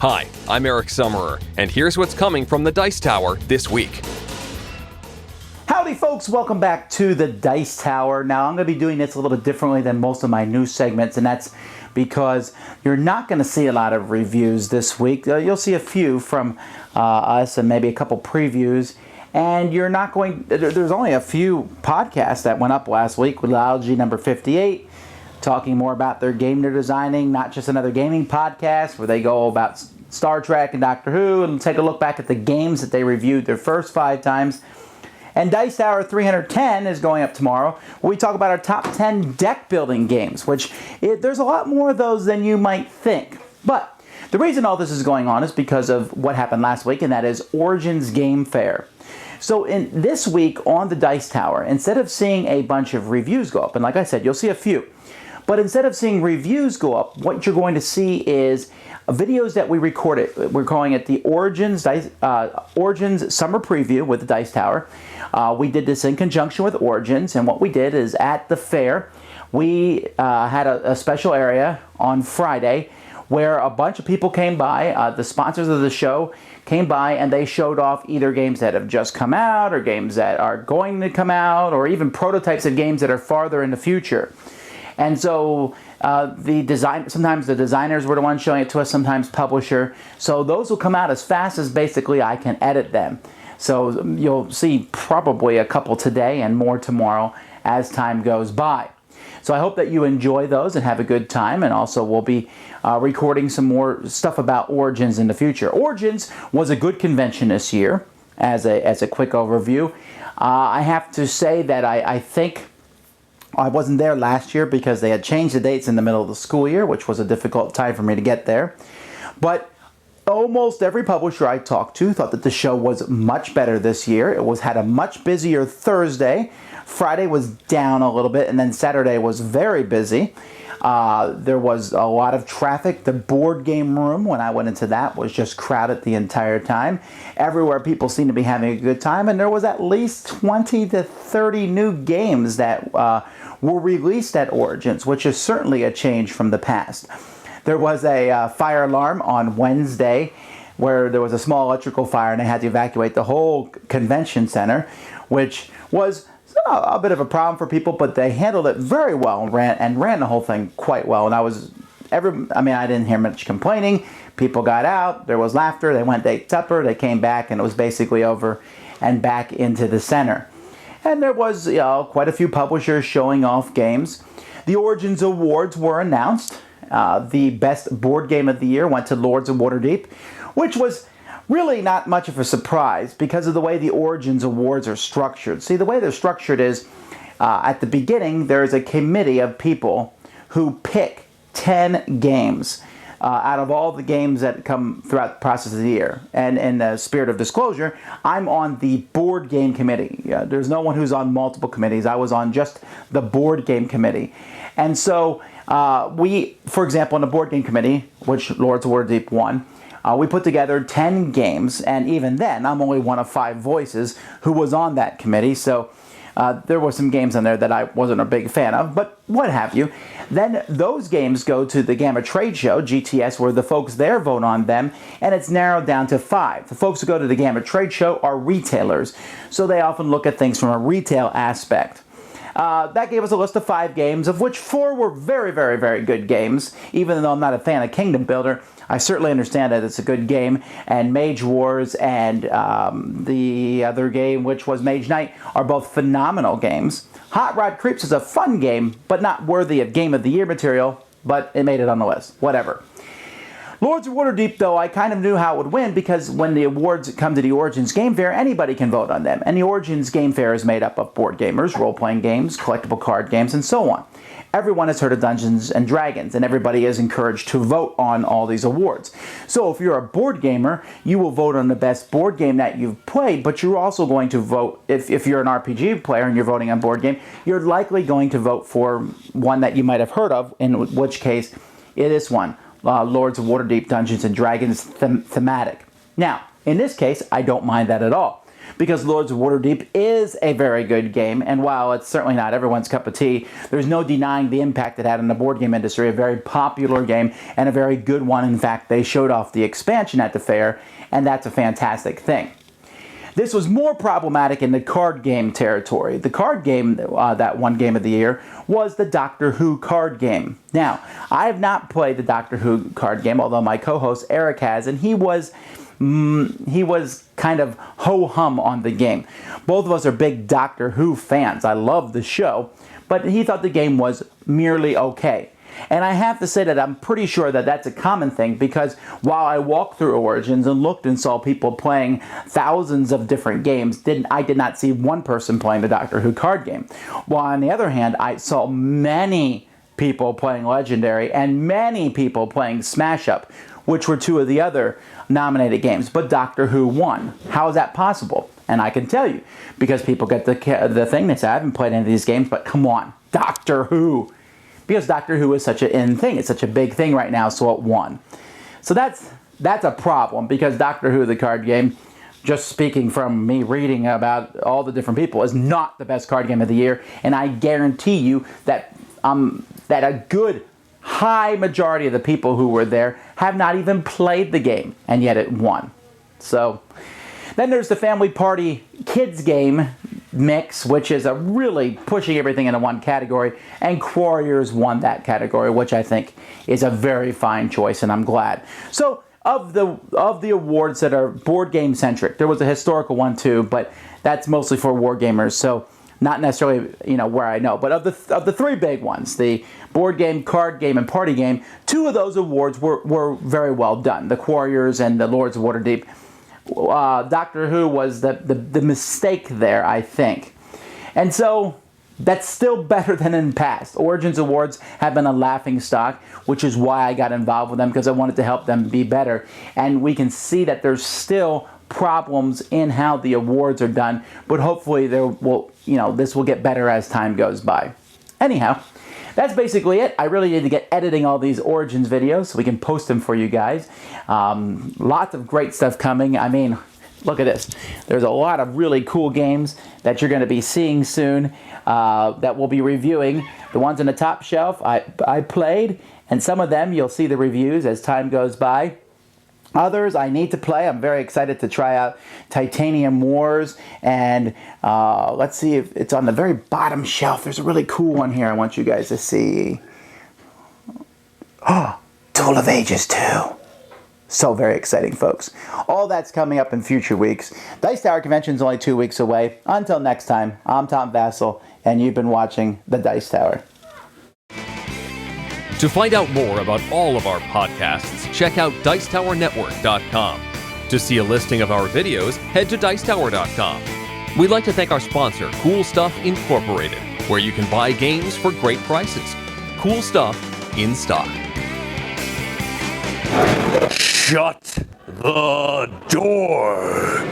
Hi, I'm Eric Summerer, and here's what's coming from the Dice Tower this week. Howdy folks, welcome back to the Dice Tower. Now I'm going to be doing this a little bit differently than most of my news segments, and that's because you're not going to see a lot of reviews this week. You'll see a few from us and maybe a couple previews, and you're not going, there's only a few podcasts that went up last week with Algae number 58, talking more about their game they're designing, not just another gaming podcast where they go about Star Trek and Doctor Who and take a look back at the games that they reviewed their first 5 times. And Dice Tower 310 is going up tomorrow, where we talk about our top 10 deck building games, which there's a lot more of those than you might think. But the reason all this is going on is because of what happened last week, and that is Origins Game Fair. So in this week on the Dice Tower, instead of seeing a bunch of reviews go up, and like I said, you'll see a few, but instead of seeing reviews go up, what you're going to see is videos that we recorded. We're calling it the Origins Summer Preview with the Dice Tower. We did this in conjunction with Origins, and what we did is at the fair, we had a special area on Friday where a bunch of people came by. The sponsors of the show came by, and they showed off either games that have just come out, or games that are going to come out, or even prototypes of games that are farther in the future. And so sometimes the designers were the ones showing it to us, sometimes publisher. So those will come out as fast as basically I can edit them. So you'll see probably a couple today and more tomorrow as time goes by. So I hope that you enjoy those and have a good time. And also we'll be recording some more stuff about Origins in the future. Origins was a good convention this year, as a quick overview. I have to say that I think I wasn't there last year because they had changed the dates in the middle of the school year, which was a difficult time for me to get there. But almost every publisher I talked to thought that the show was much better this year. It had a much busier Thursday. Friday was down a little bit, and then Saturday was very busy. There was a lot of traffic. The board game room, when I went into that, was just crowded the entire time. Everywhere people seemed to be having a good time, and there was at least 20 to 30 new games that were released at Origins, which is certainly a change from the past. There was a fire alarm on Wednesday where there was a small electrical fire and they had to evacuate the whole convention center, which was a bit of a problem for people, but they handled it very well and ran the whole thing quite well. And I didn't hear much complaining. People got out, there was laughter, they went to supper, they came back, and it was basically over and back into the center. And there was quite a few publishers showing off games. The Origins Awards were announced. The best board game of the year went to Lords of Waterdeep, which was really not much of a surprise because of the way the Origins Awards are structured. See, the way they're structured is at the beginning, there's a committee of people who pick 10 games out of all the games that come throughout the process of the year. And in the spirit of disclosure, I'm on the board game committee. There's no one who's on multiple committees. I was on just the board game committee. And so for example, in the board game committee, which Lords of Waterdeep won, we put together 10 games, and even then, I'm only one of 5 voices who was on that committee, so there were some games on there that I wasn't a big fan of, but what have you. Then those games go to the Gamma Trade Show, GTS, where the folks there vote on them, and it's narrowed down to 5. The folks who go to the Gamma Trade Show are retailers, so they often look at things from a retail aspect. That gave us a list of 5 games, of which 4 were very, very, very good games. Even though I'm not a fan of Kingdom Builder, I certainly understand that it's a good game. And Mage Wars and the other game, which was Mage Knight, are both phenomenal games. Hot Rod Creeps is a fun game, but not worthy of Game of the Year material, but it made it on the list. Whatever. Lords of Waterdeep, though, I kind of knew how it would win because when the awards come to the Origins Game Fair, anybody can vote on them. And the Origins Game Fair is made up of board gamers, role-playing games, collectible card games, and so on. Everyone has heard of Dungeons and Dragons, and everybody is encouraged to vote on all these awards. So if you're a board gamer, you will vote on the best board game that you've played, but you're also going to vote, if you're an RPG player and you're voting on board game, you're likely going to vote for one that you might have heard of, in which case it is one. Lords of Waterdeep Dungeons and Dragons thematic. Now, in this case, I don't mind that at all. because Lords of Waterdeep is a very good game, and while it's certainly not everyone's cup of tea, there's no denying the impact it had on the board game industry. A very popular game and a very good one. In fact, they showed off the expansion at the fair, and that's a fantastic thing. This was more problematic in the card game territory. The card game that won Game of the Year was the Doctor Who card game. Now, I have not played the Doctor Who card game, although my co-host Eric has, and he was kind of ho-hum on the game. Both of us are big Doctor Who fans. I love the show, but he thought the game was merely okay. And I have to say that I'm pretty sure that that's a common thing, because while I walked through Origins and looked and saw people playing thousands of different games, I did not see one person playing the Doctor Who card game. While on the other hand, I saw many people playing Legendary and many people playing Smash Up, which were two of the other nominated games, but Doctor Who won. How is that possible? And I can tell you, because people get the thing, they say, I haven't played any of these games, but come on, Doctor Who. Because Doctor Who is such an in thing. It's such a big thing right now, so it won. So that's a problem, because Doctor Who, the card game, just speaking from me reading about all the different people, is not the best card game of the year. And I guarantee you that a good high majority of the people who were there have not even played the game, and yet it won. So then there's the Family Party Kids game mix, which is a really pushing everything into one category, and Quarriors won that category, which I think is a very fine choice, and I'm glad. So of the awards that are board game centric, there was a historical one too, but that's mostly for war gamers, so not necessarily where I know. But of the three big ones, the board game, card game, and party game, two of those awards were very well done. The Quarriors and the Lords of Waterdeep. Doctor Who was the mistake there, I think. And so that's still better than in the past. Origins Awards have been a laughing stock, which is why I got involved with them, because I wanted to help them be better. And we can see that there's still problems in how the awards are done, but hopefully this will get better as time goes by. Anyhow, that's basically it. I really need to get editing all these Origins videos so we can post them for you guys. Lots of great stuff coming. I mean, look at this. There's a lot of really cool games that you're going to be seeing soon that we'll be reviewing. The ones on the top shelf I played, and some of them you'll see the reviews as time goes by. Others I need to play. I'm very excited to try out Titanium Wars, and let's see if it's on the very bottom shelf. There's a really cool one here I want you guys to see. Oh, Duel of Ages 2. So very exciting, folks. All that's coming up in future weeks. Dice Tower Convention is only 2 weeks away. Until next time, I'm Tom Vasel, and you've been watching The Dice Tower. To find out more about all of our podcasts, check out Dicetowernetwork.com. To see a listing of our videos, head to Dicetower.com. We'd like to thank our sponsor, Cool Stuff Incorporated, where you can buy games for great prices. Cool stuff in stock. Shut the door!